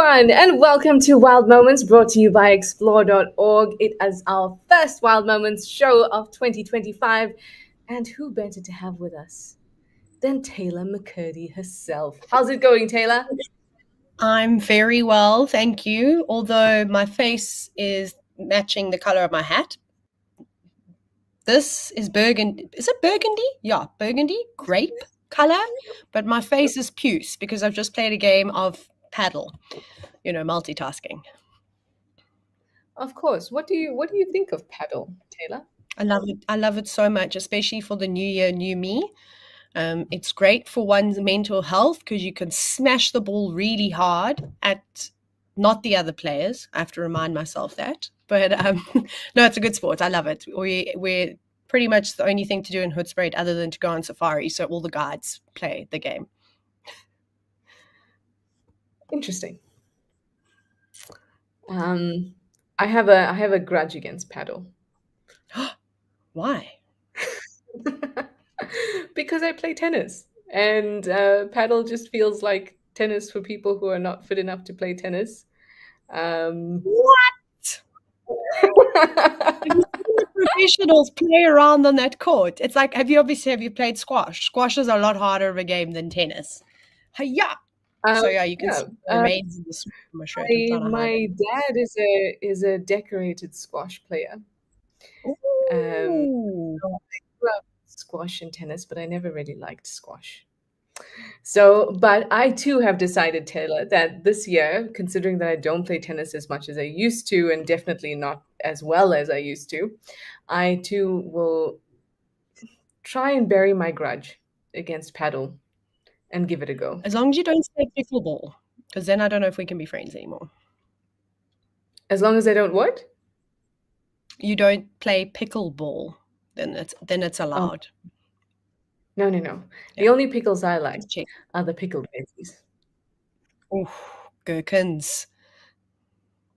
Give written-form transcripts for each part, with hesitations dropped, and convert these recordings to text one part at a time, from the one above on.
everyone, and welcome to Wild Moments, brought to you by explore.org. It is our first Wild Moments show of 2025, and who better to have with us than Taylor McCurdy herself? How's it going, Taylor? I'm very well, thank you. Although my face is matching the color of my hat. This is burgundy. Is it burgundy? Yeah, burgundy, grape color. But my face is puce because I've just played a game of paddle. Multitasking. Of course. What do you think of paddle, Taylor? I love it. I love it so much, especially for the new year, new me. It's great for one's mental health because you can smash the ball really hard at not the other players. I have to remind myself that. But no, it's a good sport. I love it. We're pretty much the only thing to do in Hoedspruit other than to go on safari. So all the guides play the game. Interesting. I have a grudge against paddle. Why? Because I play tennis, and paddle just feels like tennis for people who are not fit enough to play tennis. What? Professionals play around on that court. It's like, have you played squash? Squash is a lot harder of a game than tennis. Hiya! So yeah, you can see the remains in the sweat on my shirt. My dad is a decorated squash player. Ooh. I grew up squash and tennis, but I never really liked squash. So, but I too have decided, Taylor, that this year, considering that I don't play tennis as much as I used to, and definitely not as well as I used to, I too will try and bury my grudge against paddle and give it a go. As long as you don't say pickleball, because then I don't know if we can be friends anymore. As long as I don't what? You don't play pickleball, then it's allowed. Oh. No. Yeah. The only pickles I like are the pickled veggies. Oh, gherkins.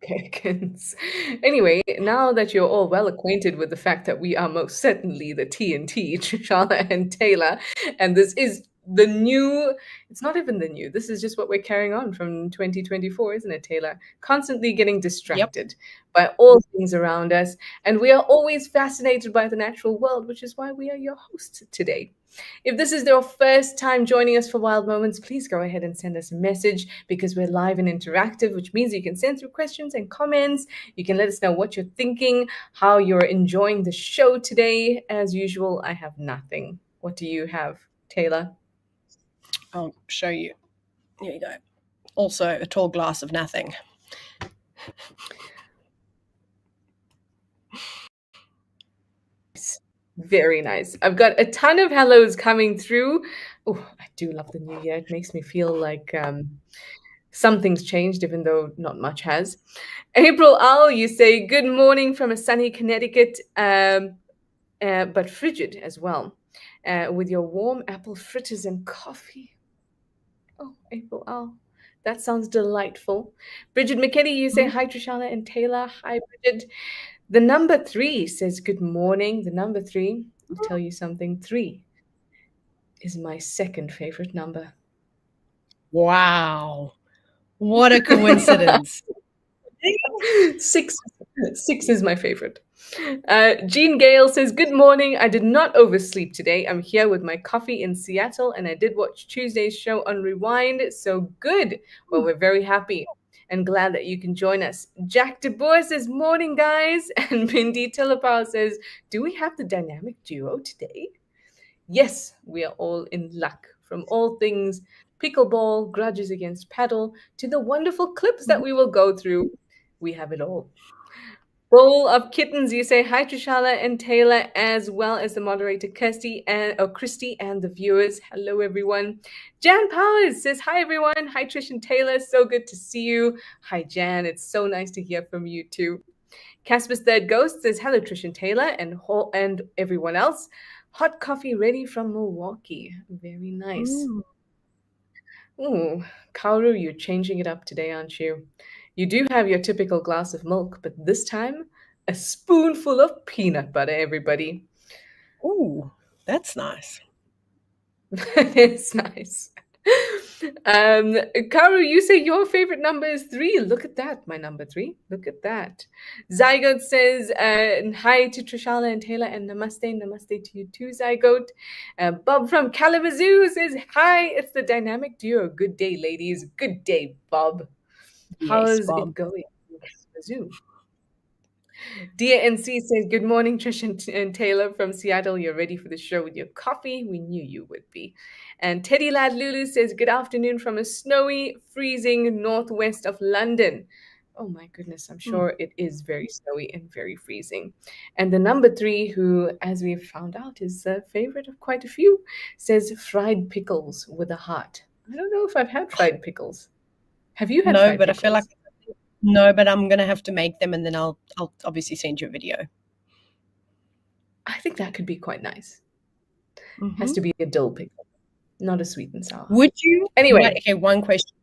Gherkins. Anyway, now that you're all well acquainted with the fact that we are most certainly the TNT, Trishana and Taylor, and this is the new, it's not even the new, this is just what we're carrying on from 2024, isn't it, Taylor? Constantly getting distracted by all things around us, and we are always fascinated by the natural world, which is why we are your hosts today. If this is your first time joining us for Wild Moments, please go ahead and send us a message because we're live and interactive, which means you can send through questions and comments. You can let us know what you're thinking, how you're enjoying the show today. As usual, I have nothing. What do you have, Taylor? I'll show you. Here you go. Also, a tall glass of nothing. Very nice. I've got a ton of hellos coming through. Oh, I do love the new year. It makes me feel like something's changed, even though not much has. April Owl, you say, good morning from a sunny Connecticut, but frigid as well, with your warm apple fritters and coffee. Oh, April Owl. That sounds delightful. Bridget McKinney, you say, hi, Trishana and Taylor. Hi, Bridget. The number 3 says, good morning. The number 3, I'll tell you something. 3 is my second favorite number. Wow. What a coincidence. 6 is my favorite. Jean Gale says, good morning. I did not oversleep today. I'm here with my coffee in Seattle, and I did watch Tuesday's show on Rewind. So good. Well, we're very happy and glad that you can join us. Jack DeBoer says, morning, guys. And Mindy Tillepower says, do we have the dynamic duo today? Yes, we are all in luck. From all things pickleball, grudges against paddle, to the wonderful clips that we will go through. We have it all. Bowl of Kittens, you say hi, Trishala and Taylor, as well as the moderator, Christy and the viewers. Hello, everyone. Jan Powers says, hi, everyone. Hi, Trish and Taylor. So good to see you. Hi, Jan. It's so nice to hear from you, too. Casper's Third Ghost says, hello, Trish and Taylor, and everyone else. Hot coffee ready from Milwaukee. Very nice. Ooh, Kaoru, you're changing it up today, aren't you? You do have your typical glass of milk, but this time, a spoonful of peanut butter, everybody. Ooh, that's nice. It's nice. Karu, you say your favorite number is 3. Look at that, my number 3. Look at that. Zygote says, hi to Trishala and Taylor, and namaste, namaste to you too, Zygote. Bob from Kalamazoo says, hi, it's the dynamic duo. Good day, ladies. Good day, Bob. Yes, How's Bob. it going in Kalamazoo? Dear NC says, good morning, Trish and Taylor from Seattle. You're ready for the show with your coffee? We knew you would be. And Teddy Lad Lulu says, good afternoon from a snowy, freezing northwest of London. Oh my goodness, I'm sure it is very snowy and very freezing. And the number 3, who, as we've found out, is a favorite of quite a few, says fried pickles with a heart. I don't know if I've had fried pickles. Have you had No, fried but I feel like pickles? no, but I'm gonna have to make them, and then I'll obviously send you a video. I think that could be quite nice. Mm-hmm. Has to be a dill pickle, not a sweet and sour. Would you? Anyway. Okay, one question.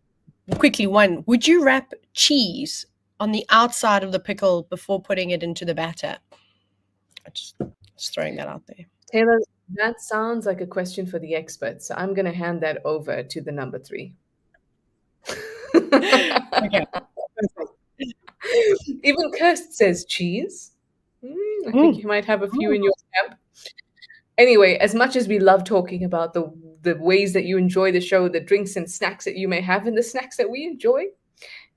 Quickly, one. Would you wrap cheese on the outside of the pickle before putting it into the batter? Just throwing that out there. Taylor, that sounds like a question for the experts. So I'm going to hand that over to the number 3. Okay. Even Kirst says cheese. I think you might have a few in your camp. Anyway, as much as we love talking about the ways that you enjoy the show, the drinks and snacks that you may have, and the snacks that we enjoy,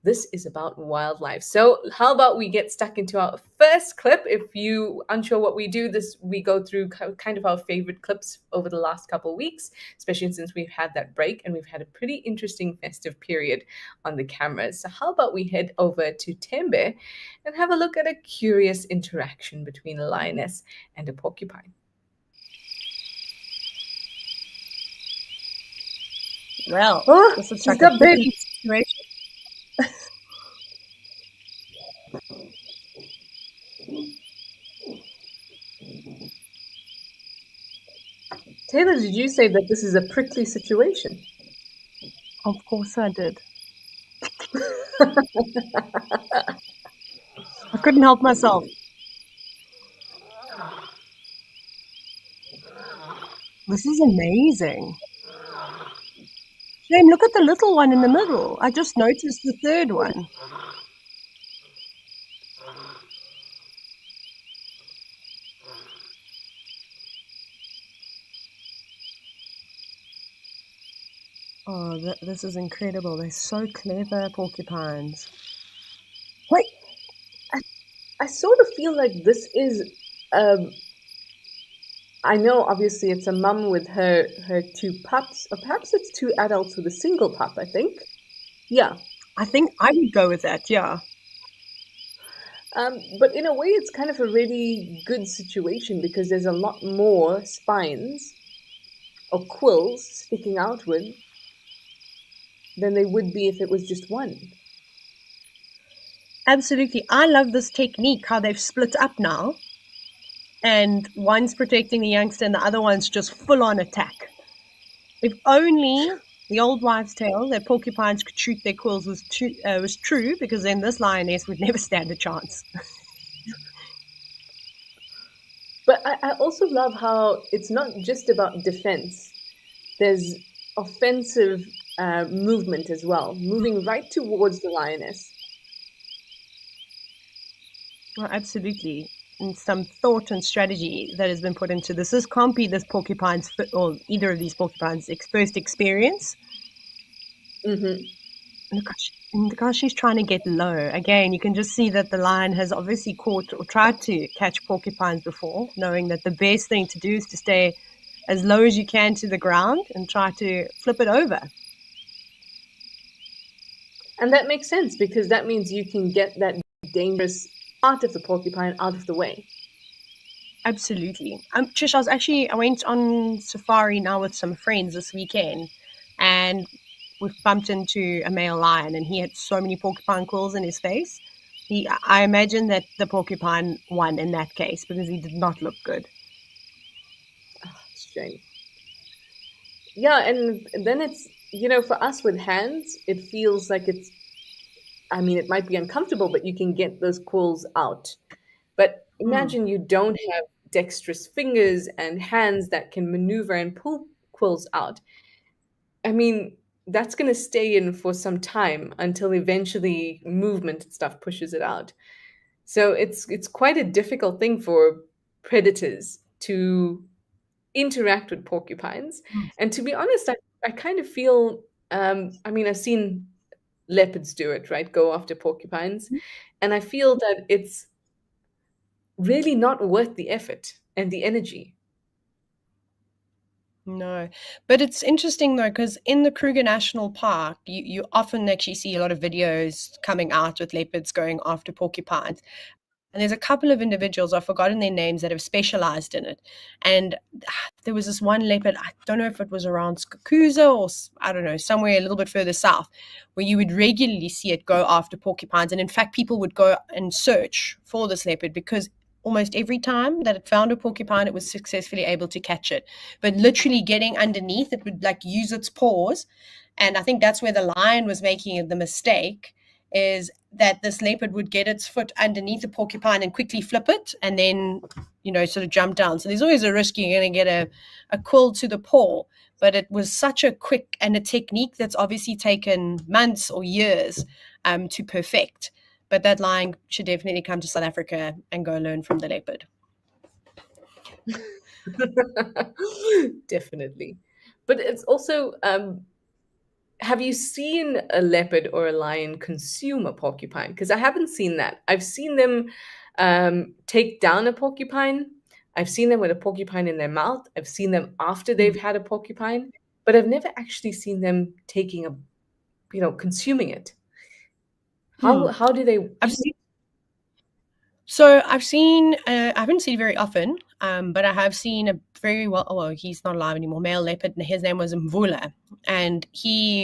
this is about wildlife. So how about we get stuck into our first clip? If you unsure what we do, we go through kind of our favorite clips over the last couple of weeks, especially since we've had that break and we've had a pretty interesting festive period on the cameras. So how about we head over to Tembe and have a look at a curious interaction between a lioness and a porcupine. Well, this is she's got baby situation. Taylor, did you say that this is a prickly situation? Of course I did. I couldn't help myself. This is amazing. Shame, look at the little one in the middle. I just noticed the third one. Oh, this is incredible. They're so clever, porcupines. Wait, I sort of feel like this is I know obviously it's a mum with her 2 pups, or perhaps it's 2 adults with a single pup, I think. Yeah. I think I would go with that, yeah. But in a way it's kind of a really good situation because there's a lot more spines or quills sticking outward than they would be if it was just one. Absolutely. I love this technique, how they've split up now. And one's protecting the youngster and the other one's just full on attack. If only the old wives' tale that porcupines could shoot their quills was true, because then this lioness would never stand a chance. But I also love how it's not just about defense. There's offensive movement as well, moving right towards the lioness. Well, absolutely. And some thought and strategy that has been put into this. This can't be this porcupine's, or either of these porcupines' first experience. Mm-hmm. And gosh, she's trying to get low. Again, you can just see that the lion has obviously caught or tried to catch porcupines before, knowing that the best thing to do is to stay as low as you can to the ground and try to flip it over. And that makes sense because that means you can get that dangerous part of the porcupine out of the way. Absolutely. Trish, I went on safari now with some friends this weekend, and we bumped into a male lion, and he had so many porcupine quills in his face. I imagine that the porcupine won in that case because he did not look good. Shame. Yeah, and then it's, for us with hands, it feels like it might be uncomfortable, but you can get those quills out. But imagine you don't have dexterous fingers and hands that can maneuver and pull quills out. I mean, that's going to stay in for some time until eventually movement and stuff pushes it out. So it's quite a difficult thing for predators to interact with porcupines. Mm. And to be honest, I kind of feel, I mean, I've seen leopards do it, right? Go after porcupines. And I feel that it's really not worth the effort and the energy. No, but it's interesting though, because in the Kruger National Park, you often actually see a lot of videos coming out with leopards going after porcupines. And there's a couple of individuals, I've forgotten their names, that have specialized in it. And there was this one leopard, I don't know if it was around Skukuza or I don't know, somewhere a little bit further south, where you would regularly see it go after porcupines. And in fact, people would go and search for this leopard because almost every time that it found a porcupine, it was successfully able to catch it. But literally getting underneath, it would like use its paws. And I think that's where the lion was making the mistake, is that this leopard would get its foot underneath the porcupine and quickly flip it and then, sort of jump down. So there's always a risk you're going to get a quill to the paw. But it was such a quick and a technique that's obviously taken months or years to perfect. But that lion should definitely come to South Africa and go learn from the leopard. Definitely. But it's also, have you seen a leopard or a lion consume a porcupine? Because I haven't seen that. I've seen them take down a porcupine. I've seen them with a porcupine in their mouth. I've seen them after they've had a porcupine, but I've never actually seen them taking consuming it. How do they? I've seen So I've seen, I haven't seen it very often, but I have seen a very he's not alive anymore, male leopard, and his name was Mvula. And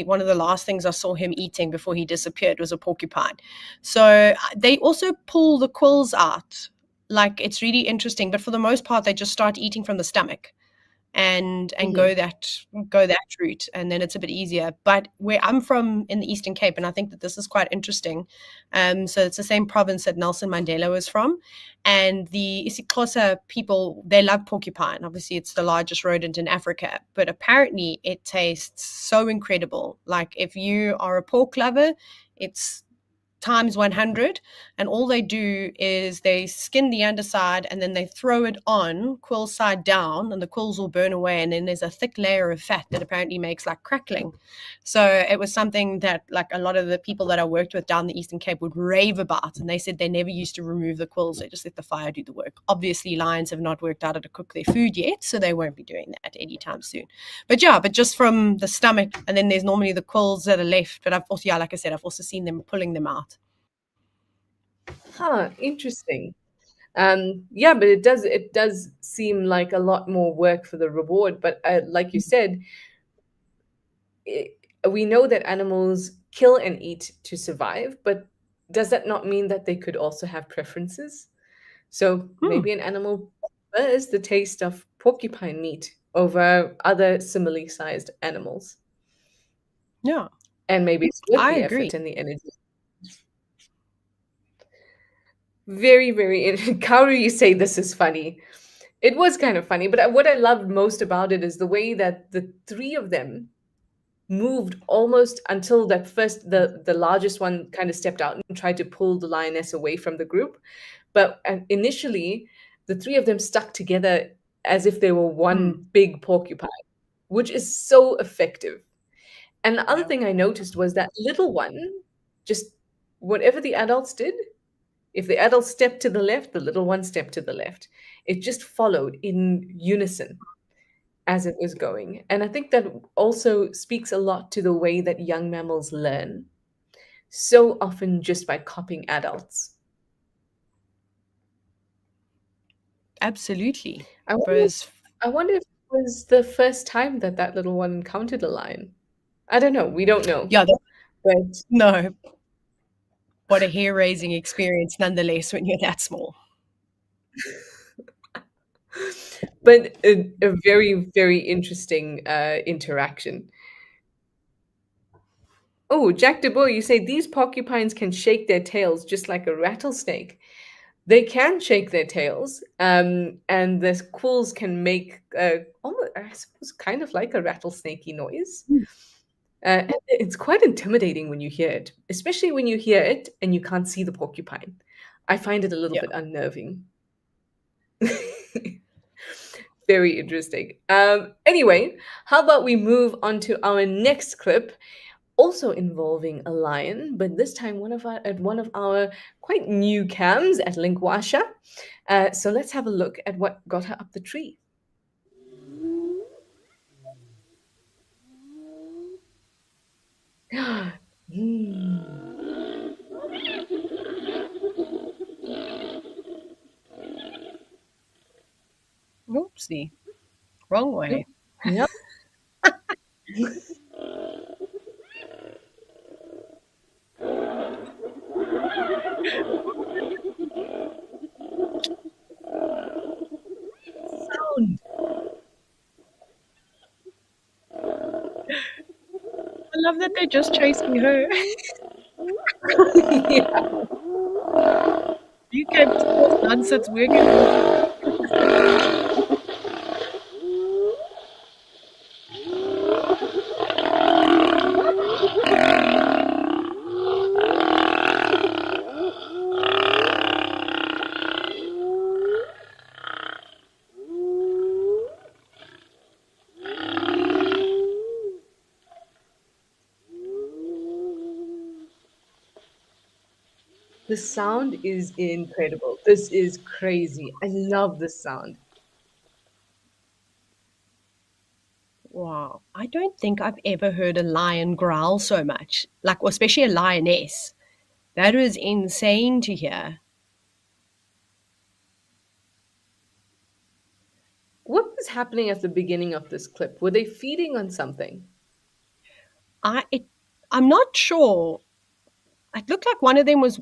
one of the last things I saw him eating before he disappeared was a porcupine. So they also pull the quills out. Like, it's really interesting, but for the most part, they just start eating from the stomach and go Mhm. that route, and then it's a bit easier. But where I'm from in the Eastern Cape, and I think that this is quite interesting, so it's the same province that Nelson Mandela was from, and the isiXhosa people, they love porcupine. Obviously it's the largest rodent in Africa, but apparently it tastes so incredible. Like, if you are a pork lover, it's times 100, and all they do is they skin the underside and then they throw it on quill side down, and the quills will burn away, and then there's a thick layer of fat that apparently makes like crackling. So it was something that like a lot of the people that I worked with down the Eastern Cape would rave about, and they said they never used to remove the quills, they just let the fire do the work. Obviously lions have not worked out how to cook their food yet, so they won't be doing that anytime soon. But just from the stomach, and then there's normally the quills that are left. But I've also, like I said, I've also seen them pulling them out. Huh, interesting. Yeah, but it does seem like a lot more work for the reward. But like you said, it, we know that animals kill and eat to survive, but does that not mean that they could also have preferences? So Hmm. maybe an animal prefers the taste of porcupine meat over other similarly sized animals, Yeah, and maybe it's worth I the agree. effort and the energy. Very, very. Kaoru, you say this is funny. It was kind of funny, but what I loved most about it is the way that the three of them moved almost until that first the largest one kind of stepped out and tried to pull the lioness away from the group. But initially, the three of them stuck together as if they were one Hmm. big porcupine, which is so effective. And the other Yeah. thing I noticed was that little one, just whatever the adults did, if the adult stepped to the left, the little one stepped to the left. It just followed in unison as it was going. And I think that also speaks a lot to the way that young mammals learn, so often just by copying adults. Absolutely. I wonder, Because I wonder if it was the first time that that little one encountered a lion. I don't know. We don't know. yeah, But no, what a hair-raising experience nonetheless when you're that small. but a very, very interesting interaction. Oh, Jack DeBoer, you say these porcupines can shake their tails just like a rattlesnake. They can shake their tails, and the quills can make almost, I suppose, kind of like a rattlesnakey noise. And it's quite intimidating when you hear it, especially when you hear it and you can't see the porcupine. I find it a little Yeah. bit unnerving. Very interesting. Anyway, how about we move on to our next clip, also involving a lion, but this time one of our quite new cams at Linkwasha. So let's have a look at what got her up the tree. Hmm. Oopsie. Wrong way. Yep. Sound. I love that they're just chasing her. Yeah. You came to force nonsense. We're going. The sound is incredible. This is crazy. I love this sound. Wow. I don't think I've ever heard a lion growl so much. Like, especially a lioness. That was insane to hear. What was happening at the beginning of this clip? Were they feeding on something? I it, I'm not sure. It looked like one of them was.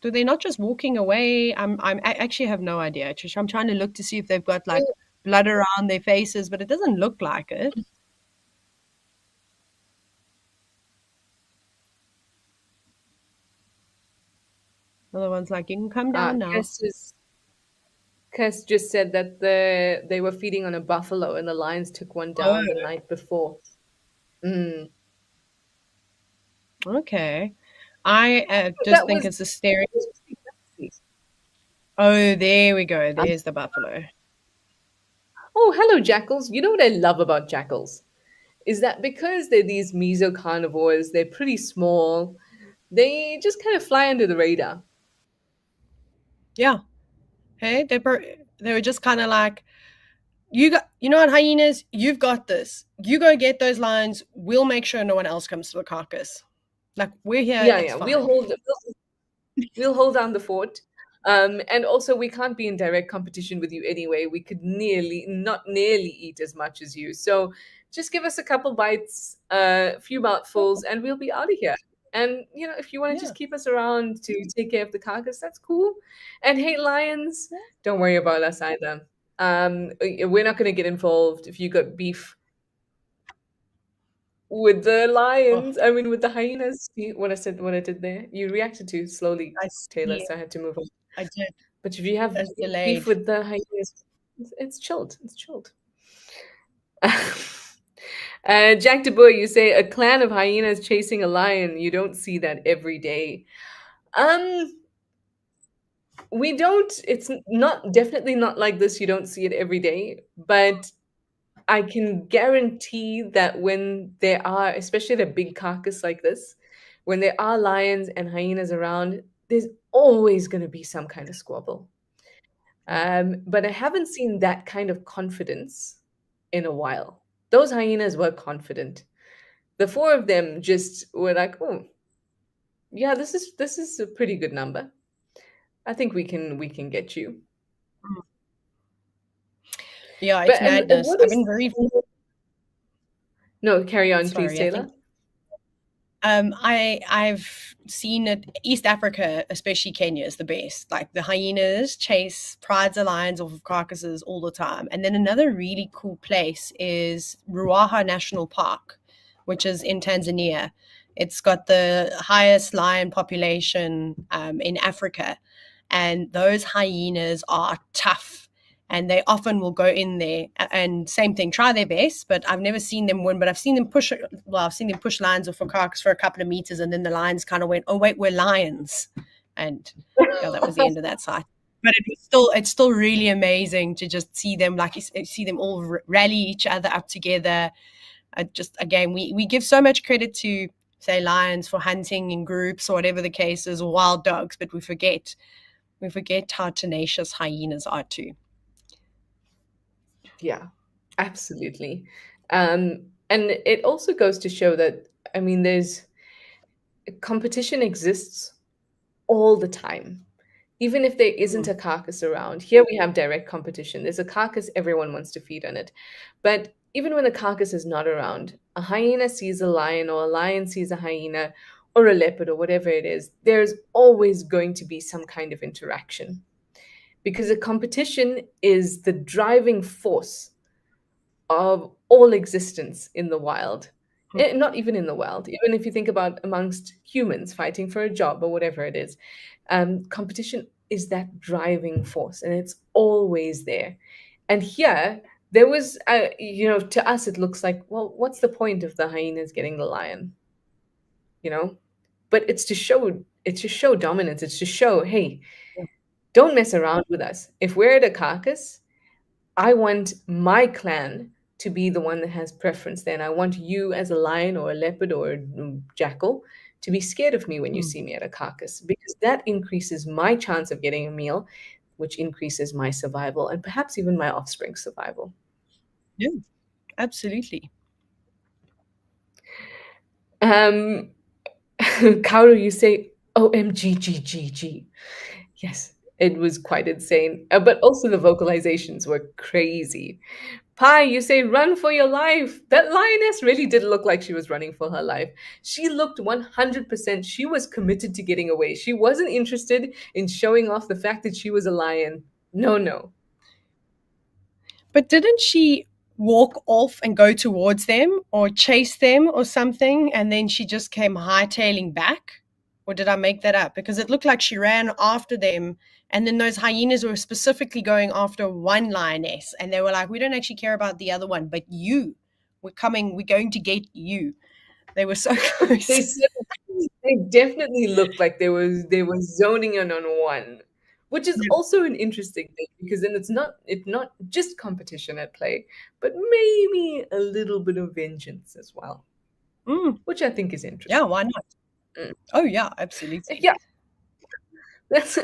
Do they not just walking away? I actually have no idea. Trish. I'm trying to look to see if they've got like blood around their faces, but it doesn't look like it. Other one's like, you can come down now. Kes just said that they were feeding on a buffalo and the lions took one Oh, down the night before. Mm. okay. I But just that think was, it's a stereo. was pretty nasty. Oh, there we go. There's the buffalo. Oh, hello, jackals. You know what I love about jackals? Is that because they're these meso carnivores, they're pretty small, they just kind of fly under the radar. Yeah. Hey, they were just kind of like, you know what, hyenas, you've got this. You go get those lions. We'll make sure no one else comes to the carcass. Like, we're here. Yeah, It's yeah. fine. We'll hold down the fort. And also, we can't be in direct competition with you anyway. We could not nearly eat as much as you. So just give us a couple bites, a few mouthfuls, and we'll be out of here. And, if you want to Yeah. just keep us around to take care of the carcass, that's cool. And hey, lions, don't worry about us either. We're not going to get involved if you got beef with the Oh, lions. I mean, with the hyenas. See what I said, what I did there? You reacted too slowly, I Taylor, see. so I had to move on. I did. But if you have It's beef delayed. with the hyenas, it's chilled. It's chilled. Jack De Boer, you say a clan of hyenas chasing a lion. You don't see that every day. Um, we don't. It's not definitely not like this. You don't see it every day, but I can guarantee that when there are, especially the big carcass like this, when there are lions and hyenas around, there's always going to be some kind of squabble. But I haven't seen that kind of confidence in a while. Those hyenas were confident. The four of them just were like, "Oh, yeah, this is a pretty good number. I think we can get you." Yeah, But it's and madness. what I've is been very no? Carry on, please, sorry. I Taylor. think I've seen it. East Africa, especially Kenya, is the best. Like, the hyenas chase prides of lions off of carcasses all the time. And then another really cool place is Ruaha National Park, which is in Tanzania. It's got the highest lion population in Africa, and those hyenas are tough. and they often will go in there and same thing, try their best, but I've never seen them win. But I've seen them push lions off a carcass for a couple of meters, and then the lions kind of went, oh wait, we're lions, and yeah, that was the end of that site. But it's still really amazing to just see them, like you see them all rally each other up together. Just again, we give so much credit to, say, lions for hunting in groups or whatever the case is, or wild dogs, but we forget how tenacious hyenas are too. Yeah, absolutely. And it also goes to show that, I mean, there's competition exists all the time. Even if there isn't a carcass around, here we have direct competition. There's a carcass, everyone wants to feed on it. But even when the carcass is not around, a hyena sees a lion, or a lion sees a hyena, or a leopard, or whatever it is, there's always going to be some kind of interaction. Because a competition is the driving force of all existence in the wild. Not even in the wild, even if you think about amongst humans fighting for a job or whatever it is, competition is that driving force, and it's always there. And here, there was, to us, it looks like, well, what's the point of the hyenas getting the lion? You know, but it's to show dominance. It's to show, hey, don't mess around with us. If we're at a carcass, I want my clan to be the one that has preference then. I want you as a lion or a leopard or a jackal to be scared of me when you see me at a carcass, because that increases my chance of getting a meal, which increases my survival and perhaps even my offspring's survival. Yeah, absolutely. Kauru, you say OMG. Yes, it was quite insane. But also the vocalizations were crazy. Pi, you say run for your life. That lioness really did look like she was running for her life. She looked 100%. She was committed to getting away. She wasn't interested in showing off the fact that she was a lion. No. But didn't she walk off and go towards them or chase them or something, and then she just came hightailing back? Or did I make that up? Because it looked like she ran after them, and then those hyenas were specifically going after one lioness, and they were like, we don't actually care about the other one, but you, we're going to get you. They were so close. They definitely looked like they were zoning in on one, which is also an interesting thing, because then it's not just competition at play, but maybe a little bit of vengeance as well, which I think is interesting. Yeah, why not? Oh yeah, absolutely. Yeah,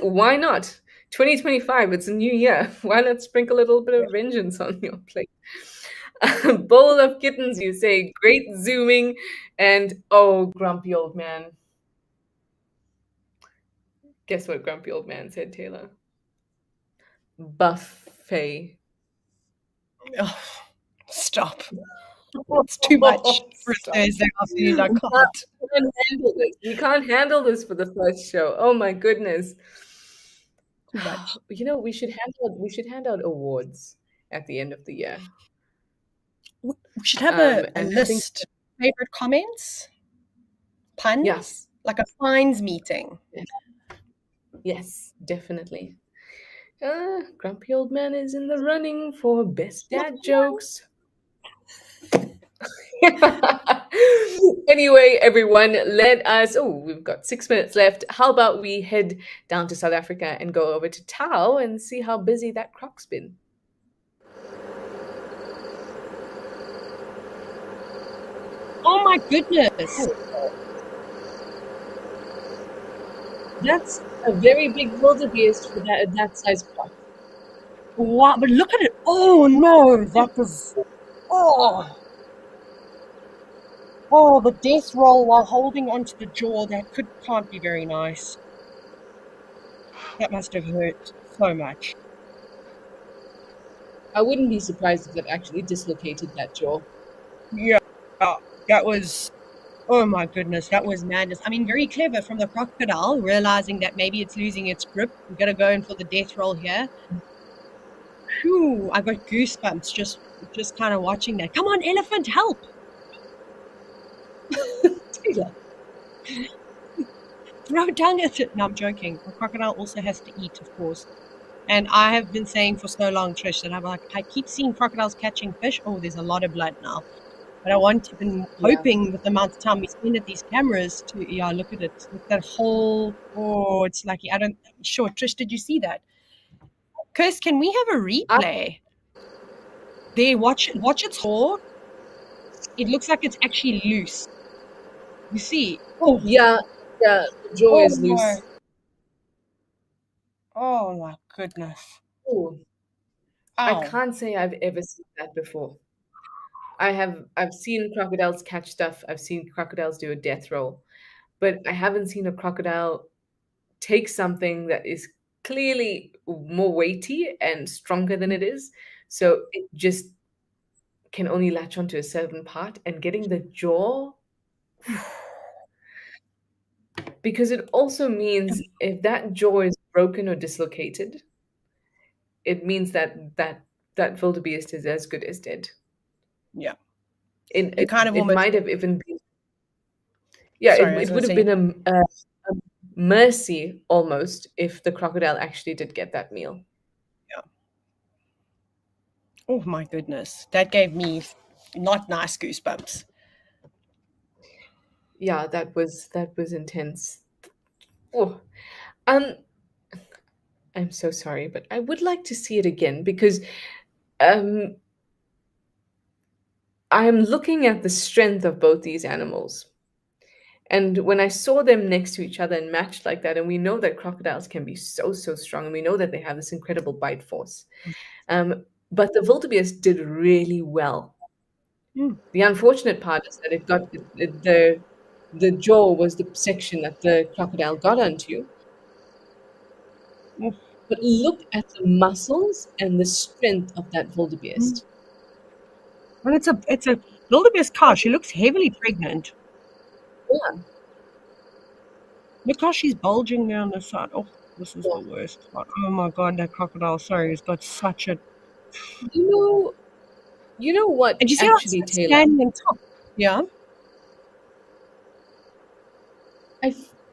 why not? 2025, it's a new year. Why not sprinkle a little bit of vengeance on your plate? Bowl of kittens, you say. Great zooming, and oh, grumpy old man. Guess what grumpy old man said, Taylor? Buffet. Oh, stop. It's too much for a Thursday afternoon. I can't. Handle this. We can't handle this for the first show. Oh my goodness. Too much. You know, we should hand out awards at the end of the year. We should have a list. Favorite comments? Puns? Yes. Like a fines meeting. Yes, definitely. Grumpy old man is in the running for best dad jokes. Anyway, everyone, we've got 6 minutes left. How about we head down to South Africa and go over to Tau and see how busy that croc's been? Oh my goodness. That's a very big wildebeest for that size croc. Wow, but look at it. Oh no, that was... Oh, the death roll while holding onto the jaw, that can't be very nice. That must have hurt so much. I wouldn't be surprised if it actually dislocated that jaw. Yeah, that was... Oh my goodness, that was madness. I mean, very clever from the crocodile, realizing that maybe it's losing its grip. We're going to go in for the death roll here. Phew, I got goosebumps just kind of watching that. Come on, elephant, help! Throw dung at it. No, I'm joking. A crocodile also has to eat, of course. And I have been saying for so long, Trish, that I'm like, I keep seeing crocodiles catching fish. Oh, there's a lot of blood now. But been Yeah. hoping with the amount of time we spend at these cameras to, yeah, look at it. Look, that whole, oh, it's like, I don't, sure. Trish, did you see that? Kirst, can we have a I, replay? There, watch its jaw. It looks like it's actually loose. You see? yeah, yeah, the jaw Oh is my, loose. oh my goodness. Ooh, I Ow. can't say I've ever seen that before. I've seen crocodiles catch stuff. I've seen crocodiles do a death roll, but I haven't seen a crocodile take something that is clearly more weighty and stronger than it is. So it just can only latch onto a certain part and getting the jaw, because it also means if that jaw is broken or dislocated, it means that wildebeest is as good as dead. Yeah. It, You it, kind of it almost, might have even been, yeah, sorry, it, I was it going would to have say, been a mercy almost if the crocodile actually did get that meal. yeah. Oh my goodness. That gave me not nice goosebumps. Yeah, that was intense. Oh, um, I'm so sorry, but I would like to see it again because um, I'm looking at the strength of both these animals. And when I saw them next to each other and matched like that, and we know that crocodiles can be so, so strong, and we know that they have this incredible bite force. But the wildebeest did really well. Mm. The unfortunate part is that the jaw was the section that the crocodile got onto. Mm. But look at the muscles and the strength of that Mm. wildebeest. And it's a wildebeest cow. She looks heavily pregnant. Yeah, Look how she's bulging me on the side. Oh, this is the yeah. worst part. Oh my god, that crocodile. Sorry, he's got such a. You know, you know what And you see how actually, it's Taylor? standing on top? Yeah.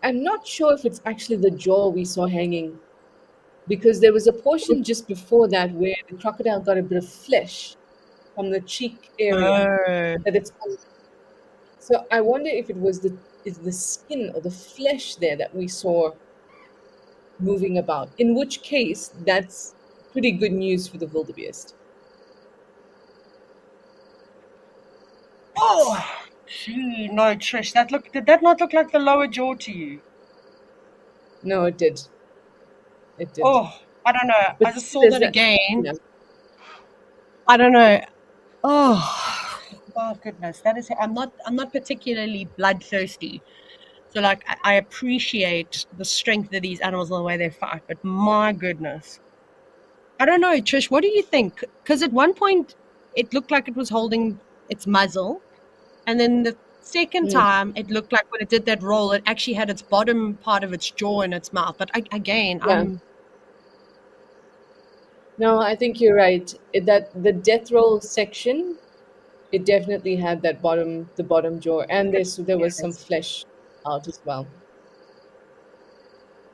I'm not sure if it's actually the jaw we saw hanging because there was a portion just before that where the crocodile got a bit of flesh from the cheek area Oh, that it's on. So I wonder if it was the skin or the flesh there that we saw moving about. In which case, that's pretty good news for the wildebeest. oh, gee, no, Trish. Did that not look like the lower jaw to you? No, it did. It did. Oh, I don't know. I But just still, saw there's that that. again. Yeah. I don't know. Oh, my goodness. That is. I'm not particularly bloodthirsty. So like I appreciate the strength of these animals and the way they fight, but my goodness. I don't know, Trish, what do you think? Because at one point it looked like it was holding its muzzle, and then the second Mm. time it looked like when it did that roll, it actually had its bottom part of its jaw in its mouth. But again, Yeah. No, I think you're right. That the death roll section, it definitely had the bottom jaw, and there was some yes, flesh out as well.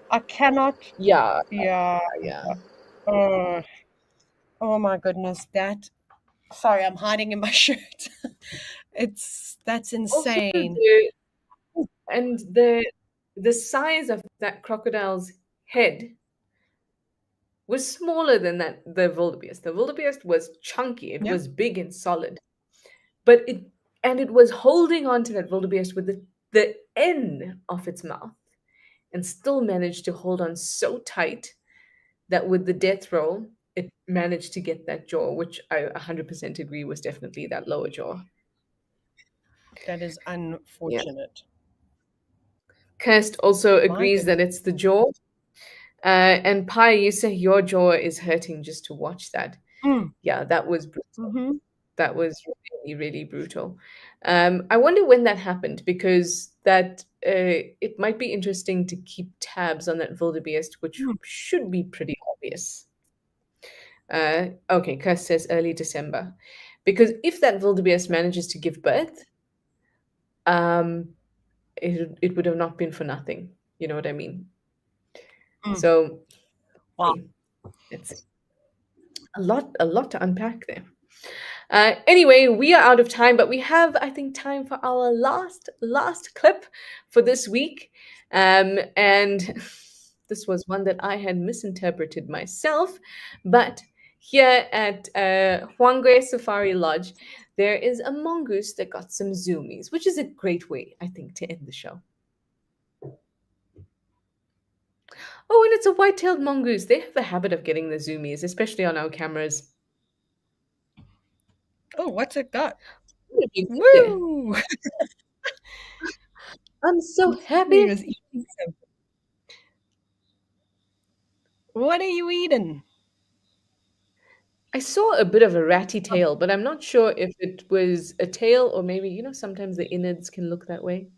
I cannot. Yeah, Yeah. yeah. Oh, oh my goodness, that. Sorry, I'm hiding in my shirt. That's Also, insane. the size of that crocodile's head was smaller than the wildebeest. The wildebeest was chunky. It Yeah. was big and solid, but it was holding on to that wildebeest with the end of its mouth, and still managed to hold on so tight that with the death roll, it managed to get that jaw, which I 100% agree was definitely that lower jaw. That is Yeah. unfortunate. Kirst also My agrees goodness. that it's the jaw. And Pi, you say your jaw is hurting just to watch that. Mm, Yeah, that was brutal. mhm, That was really, really brutal. I wonder when that happened because it might be interesting to keep tabs on that wildebeest, which mm, should be pretty obvious. Okay, Kirst says early December. Because if that wildebeest manages to give birth, um, it would have not been for nothing. You know what I mean? mm. So, Wow. Let's see. A lot to unpack there. Anyway, we are out of time, but we have, I think, time for our last clip for this week. And this was one that I had misinterpreted myself, but here at Huangwe Safari Lodge, there is a mongoose that got some zoomies, which is a great way, I think, to end the show. Oh, and it's a white-tailed mongoose. They have a habit of getting the zoomies, especially on our cameras. Oh, what's it got? What have you got there? Woo! I'm so He happy. was eating something. What are you eating? I saw a bit of a ratty tail, but I'm not sure if it was a tail or maybe, sometimes the innards can look that way.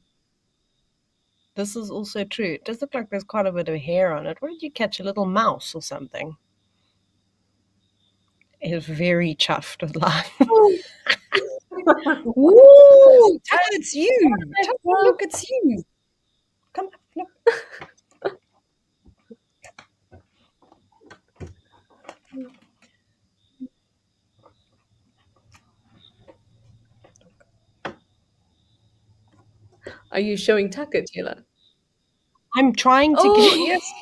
This is also true. It does look like there's quite a bit of hair on it. What did you catch? A little mouse or something? It's very chuffed with life. Oh. Ooh, Tucker, it's you. Tucker, look, it's you. Come on, look. Are you showing Tucker, Taylor? I'm trying to Oh, yes.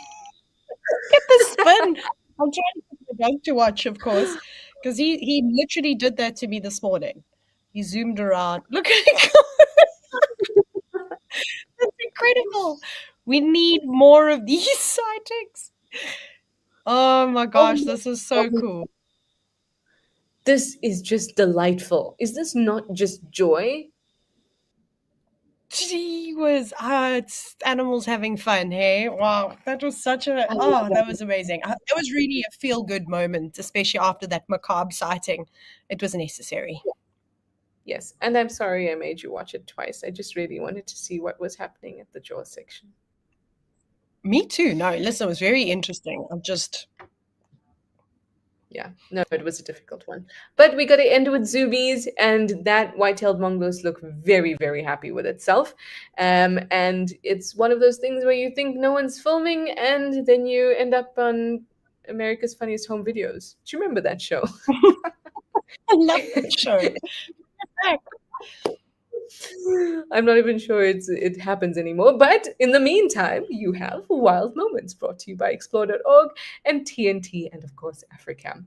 get the spin. I'm trying to get the dog to watch, of course, because he literally did that to me this morning. He zoomed around. Look at it go. That's incredible. We need more of these sightings. Oh my gosh, Oh, this is so cool. this is just delightful. Is this not just joy? Gee whiz, it's animals having fun, hey? Wow, that was such a I love that it. was amazing. That was really a feel-good moment, especially after that macabre sighting. It was necessary. Yes, and I'm sorry I made you watch it twice. I just really wanted to see what was happening at the jaw section. Me too. No, listen, it was very interesting. I'm just Yeah, no, it was a difficult one. But we got to end with zoomies, and that white-tailed mongoose looked very, very happy with itself. And it's one of those things where you think no one's filming, and then you end up on America's Funniest Home Videos. Do you remember that show? I love that show. I'm not even sure it happens anymore. But in the meantime, you have Wild Moments brought to you by explore.org and TNT and, of course, Africam.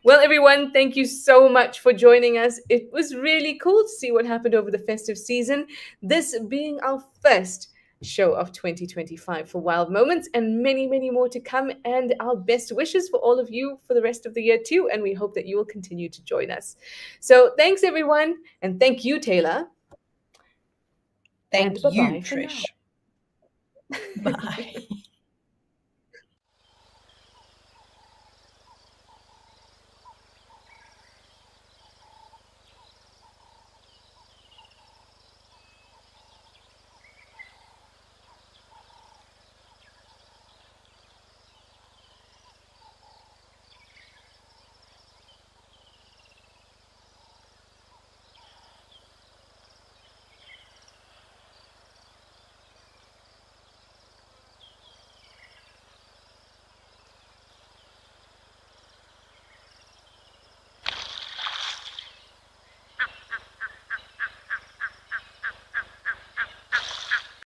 Well, everyone, thank you so much for joining us. It was really cool to see what happened over the festive season, this being our first show of 2025 for Wild Moments, and many, many more to come. And our best wishes for all of you for the rest of the year, too. And we hope that you will continue to join us. So thanks, everyone. And thank you, Taylor. Thank And you, bye-bye for now. Trish. Bye.